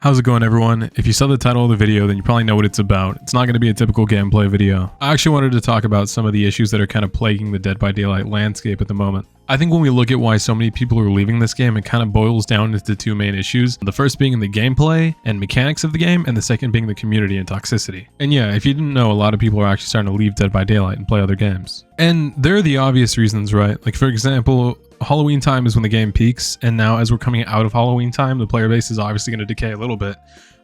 How's it going, everyone? If you saw the title of the video, then you probably know what it's about. It's not going to be a typical gameplay video. I actually wanted to talk about some of the issues that are kind of plaguing the Dead by Daylight landscape at the moment. I think when we look at why so many people are leaving this game, it kind of boils down into two main issues. The first being the gameplay and mechanics of the game, and the second being the community and toxicity. And yeah, if you didn't know, a lot of people are actually starting to leave Dead by Daylight and play other games. And there are the obvious reasons, right? Like, for example, Halloween time is when the game peaks, and now as we're coming out of Halloween time, the player base is obviously going to decay a little bit.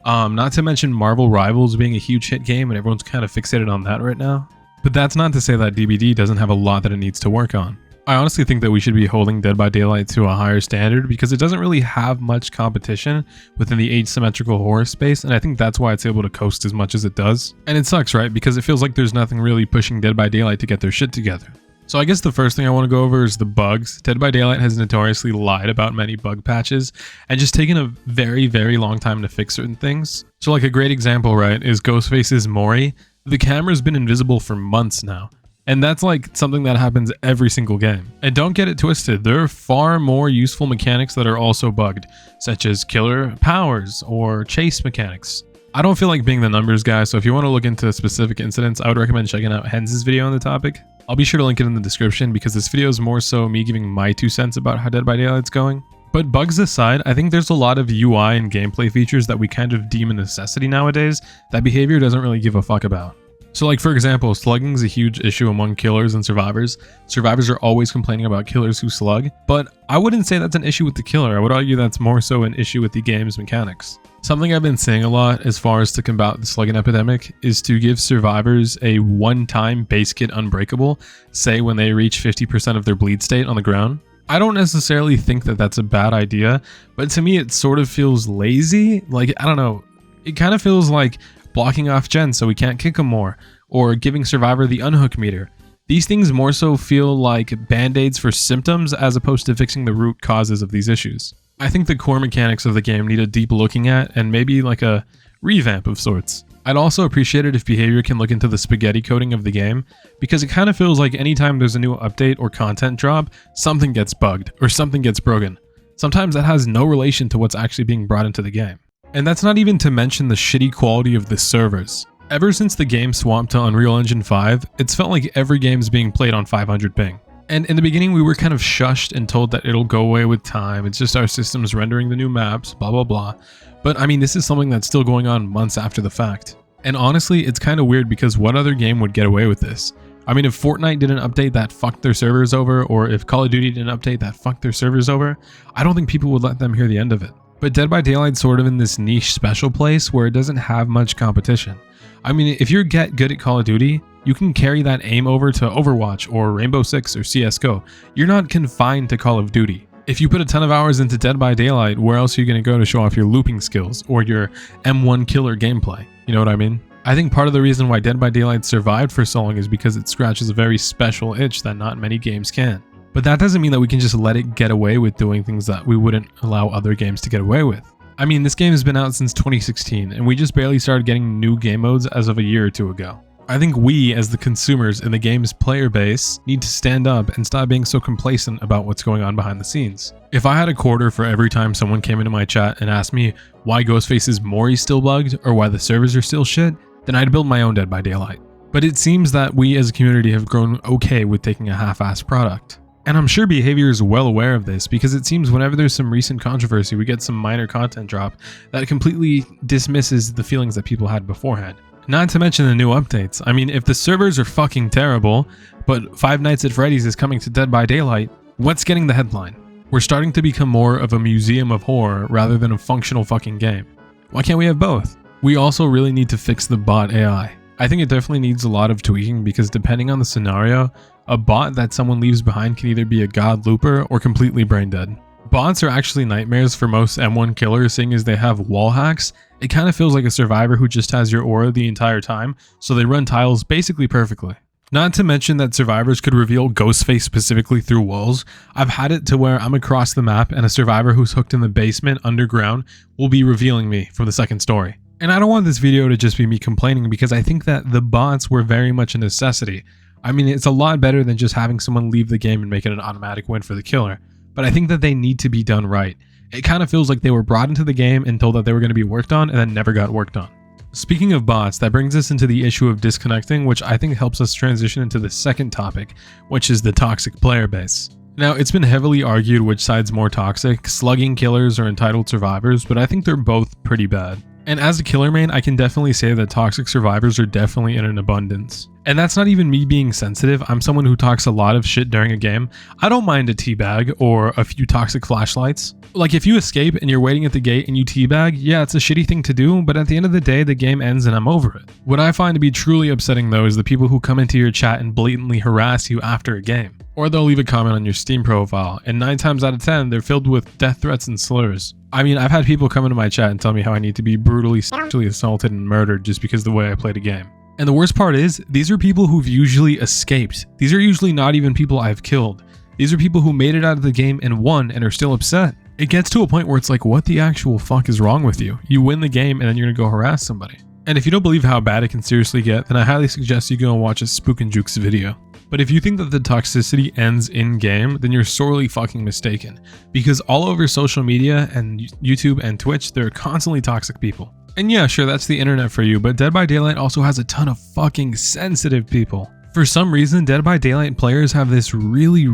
Not to mention Marvel Rivals being a huge hit game, and everyone's kind of fixated on that right now. But that's not to say that DBD doesn't have a lot that it needs to work on. I honestly think that we should be holding Dead by Daylight to a higher standard because it doesn't really have much competition within the asymmetrical horror space, and I think that's why it's able to coast as much as it does. And it sucks, right? Because it feels like there's nothing really pushing Dead by Daylight to get their shit together. So I guess the first thing I want to go over is the bugs. Dead by Daylight has notoriously lied about many bug patches and just taken a very, very long time to fix certain things. So like a great example, right, is Ghostface's Mori. The camera's been invisible for months now. And that's like something that happens every single game. And don't get it twisted, there are far more useful mechanics that are also bugged, such as killer powers or chase mechanics. I don't feel like being the numbers guy, so if you want to look into specific incidents, I would recommend checking out Henz's video on the topic. I'll be sure to link it in the description because this video is more so me giving my 2 cents about how Dead by Daylight's going. But bugs aside, I think there's a lot of UI and gameplay features that we kind of deem a necessity nowadays that behavior doesn't really give a fuck about. So like, for example, slugging is a huge issue among killers and survivors. Survivors are always complaining about killers who slug, but I wouldn't say that's an issue with the killer. I would argue that's more so an issue with the game's mechanics. Something I've been saying a lot as far as to combat the slugging epidemic is to give survivors a one-time base kit unbreakable, say when they reach 50% of their bleed state on the ground. I don't necessarily think that that's a bad idea, but to me it sort of feels lazy. Like, I don't know, it kind of feels like blocking off gens so we can't kick them more, or giving survivor the unhook meter. These things more so feel like band-aids for symptoms as opposed to fixing the root causes of these issues. I think the core mechanics of the game need a deep looking at and maybe like a revamp of sorts. I'd also appreciate it if behavior can look into the spaghetti coding of the game, because it kind of feels like anytime there's a new update or content drop, something gets bugged or something gets broken. Sometimes that has no relation to what's actually being brought into the game. And that's not even to mention the shitty quality of the servers. Ever since the game swapped to Unreal Engine 5, it's felt like every game is being played on 500 ping. And in the beginning we were kind of shushed and told that it'll go away with time, it's just our systems rendering the new maps, blah blah blah. But I mean, this is something that's still going on months after the fact. And honestly, it's kind of weird because what other game would get away with this? I mean, if Fortnite did an update that fucked their servers over, or if Call of Duty did an update that fucked their servers over, I don't think people would let them hear the end of it. But Dead by Daylight's sort of in this niche special place where it doesn't have much competition. I mean, if you get good at Call of Duty, you can carry that aim over to Overwatch or Rainbow Six or CSGO. You're not confined to Call of Duty. If you put a ton of hours into Dead by Daylight, where else are you going to go to show off your looping skills or your M1 killer gameplay? You know what I mean? I think part of the reason why Dead by Daylight survived for so long is because it scratches a very special itch that not many games can. But that doesn't mean that we can just let it get away with doing things that we wouldn't allow other games to get away with. I mean, this game has been out since 2016, and we just barely started getting new game modes as of a year or two ago. I think we, as the consumers in the game's player base, need to stand up and stop being so complacent about what's going on behind the scenes. If I had a quarter for every time someone came into my chat and asked me why Ghostface's Mori's still bugged or why the servers are still shit, then I'd build my own Dead by Daylight. But it seems that we as a community have grown okay with taking a half-assed product. And I'm sure behavior is well aware of this because it seems whenever there's some recent controversy, we get some minor content drop that completely dismisses the feelings that people had beforehand. Not to mention the new updates. I mean, if the servers are fucking terrible, but Five Nights at Freddy's is coming to Dead by Daylight, what's getting the headline? We're starting to become more of a museum of horror rather than a functional fucking game. Why can't we have both? We also really need to fix the bot AI. I think it definitely needs a lot of tweaking because depending on the scenario, a bot that someone leaves behind can either be a god looper or completely brain dead. Bots are actually nightmares for most M1 killers, seeing as they have wall hacks. It kind of feels like a survivor who just has your aura the entire time, so they run tiles basically perfectly. Not to mention that survivors could reveal Ghostface specifically through walls. I've had it to where I'm across the map and a survivor who's hooked in the basement underground will be revealing me from the second story. And I don't want this video to just be me complaining because I think that the bots were very much a necessity. I mean, it's a lot better than just having someone leave the game and make it an automatic win for the killer. But I think that they need to be done right. It kind of feels like they were brought into the game and told that they were going to be worked on and then never got worked on. Speaking of bots, that brings us into the issue of disconnecting, which I think helps us transition into the second topic, which is the toxic player base. Now, it's been heavily argued which side's more toxic, slugging killers or entitled survivors, but I think they're both pretty bad. And as a killer main, I can definitely say that toxic survivors are definitely in an abundance. And that's not even me being sensitive. I'm someone who talks a lot of shit during a game. I don't mind a teabag or a few toxic flashlights. Like if you escape and you're waiting at the gate and you teabag, yeah, it's a shitty thing to do, but at the end of the day, the game ends and I'm over it. What I find to be truly upsetting though is the people who come into your chat and blatantly harass you after a game. Or they'll leave a comment on your Steam profile, and 9 times out of 10, they're filled with death threats and slurs. I mean, I've had people come into my chat and tell me how I need to be brutally sexually assaulted and murdered just because of the way I played a game. And the worst part is, these are people who've usually escaped. These are usually not even people I've killed. These are people who made it out of the game and won and are still upset. It gets to a point where it's like, what the actual fuck is wrong with you? You win the game and then you're gonna go harass somebody. And if you don't believe how bad it can seriously get, then I highly suggest you go and watch a Spook and Jukes video. But if you think that the toxicity ends in-game, then you're sorely fucking mistaken. Because all over social media and YouTube and Twitch, there are constantly toxic people. And yeah, sure, that's the internet for you, but Dead by Daylight also has a ton of fucking sensitive people. For some reason, Dead by Daylight players have this really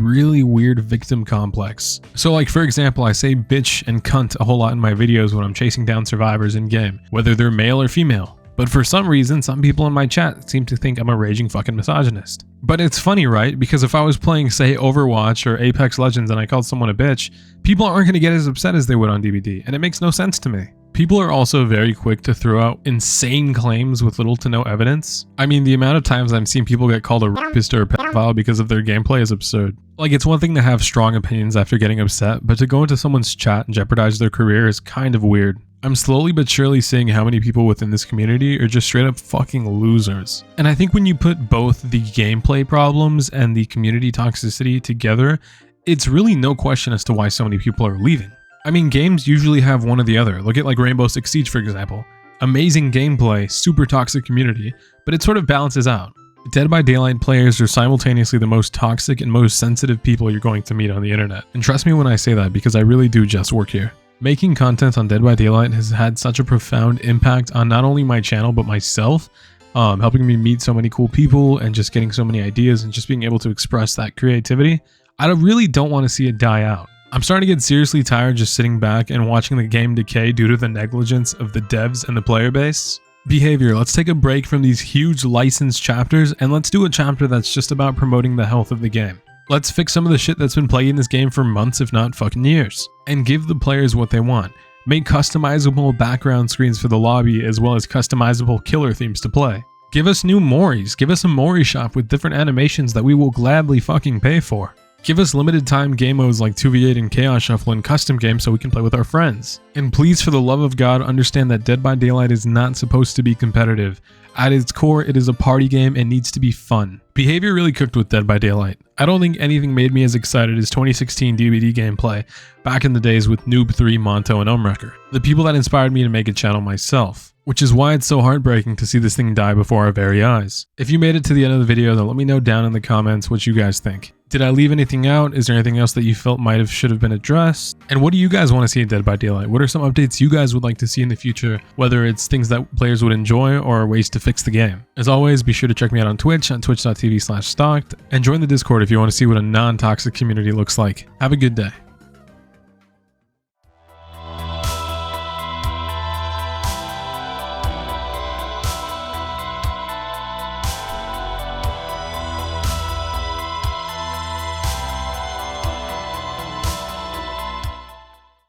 weird victim complex. So like, for example, I say bitch and cunt a whole lot in my videos when I'm chasing down survivors in-game, whether they're male or female. But for some reason, some people in my chat seem to think I'm a raging fucking misogynist. But it's funny, right? Because if I was playing, say, Overwatch or Apex Legends and I called someone a bitch, people aren't going to get as upset as they would on DVD, and it makes no sense to me. People are also very quick to throw out insane claims with little to no evidence. I mean, the amount of times I've seen people get called a rapist or a pedophile because of their gameplay is absurd. Like, it's one thing to have strong opinions after getting upset, but to go into someone's chat and jeopardize their career is kind of weird. I'm slowly but surely seeing how many people within this community are just straight up fucking losers. And I think when you put both the gameplay problems and the community toxicity together, it's really no question as to why so many people are leaving. I mean, games usually have one or the other. Look at like Rainbow Six Siege, for example. Amazing gameplay, super toxic community, but it sort of balances out. Dead by Daylight players are simultaneously the most toxic and most sensitive people you're going to meet on the internet. And trust me when I say that, because I really do just work here. Making content on Dead by Daylight has had such a profound impact on not only my channel, but myself, helping me meet so many cool people and just getting so many ideas and just being able to express that creativity. I really don't want to see it die out. I'm starting to get seriously tired just sitting back and watching the game decay due to the negligence of the devs and the player base. Behavior, let's take a break from these huge licensed chapters and let's do a chapter that's just about promoting the health of the game. Let's fix some of the shit that's been plaguing this game for months, if not fucking years, and give the players what they want. Make customizable background screens for the lobby as well as customizable killer themes to play. Give us new Moris, give us a Mori shop with different animations that we will gladly fucking pay for. Give us limited time game modes like 2v8 and Chaos Shuffle and custom games so we can play with our friends. And please, for the love of God, understand that Dead by Daylight is not supposed to be competitive. At its core, it is a party game and needs to be fun. Behavior really cooked with Dead by Daylight. I don't think anything made me as excited as 2016 DVD gameplay back in the days with Noob 3, Monto, and Umwrecker. The people that inspired me to make a channel myself. Which is why it's so heartbreaking to see this thing die before our very eyes. If you made it to the end of the video, then let me know down in the comments what you guys think. Did I leave anything out? Is there anything else that you felt should have been addressed? And what do you guys want to see in Dead by Daylight? What are some updates you guys would like to see in the future, whether it's things that players would enjoy or ways to fix the game? As always, be sure to check me out on Twitch at twitch.tv/Stalkedd and join the Discord if you want to see what a non-toxic community looks like. Have a good day.